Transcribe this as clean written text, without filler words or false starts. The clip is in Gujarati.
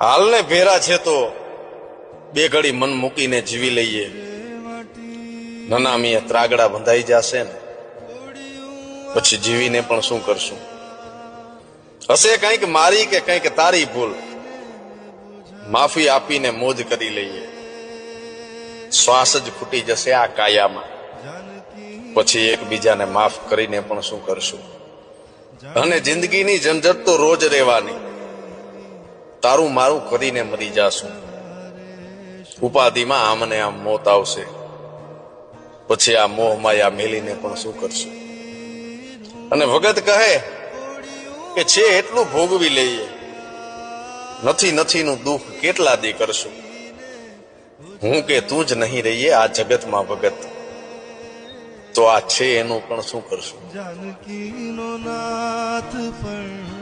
હાલને ભેરા છે તો બે ઘડી મન મૂકીને જીવી લઈએ, નનામીએ ત્રાગડા બંધાઈ જશે ને પછી જીવીને પણ શું કરશું? હશે કંઈક મારી કે કંઈક તારી ભૂલ, માફી આપીને મોજ કરી લઈએ. શ્વાસ જ ખૂટી જશે આ કાયામાં, પછી એકબીજાને માફ કરીને પણ શું કરશું? અને જિંદગીની ઝંઝટ તો રોજ રહેવાની, તારું મારું કરીને મરી જાશું. ઉપાધિમાં આમને આમ મોત આવશે, પછી આ મોહ માયા મેલીને પણ શું કરશું? અને ભગત કહે કે છે એટલું ભોગવી લઈએ, નથી નથી નું દુઃખ કેટલા દી કરશું. હું કે તું જ નહીં રહીએ આ જગતમાં ભગત, તો આ છે એનું પણ શું કરશું? જાનકી નો નાથ પણ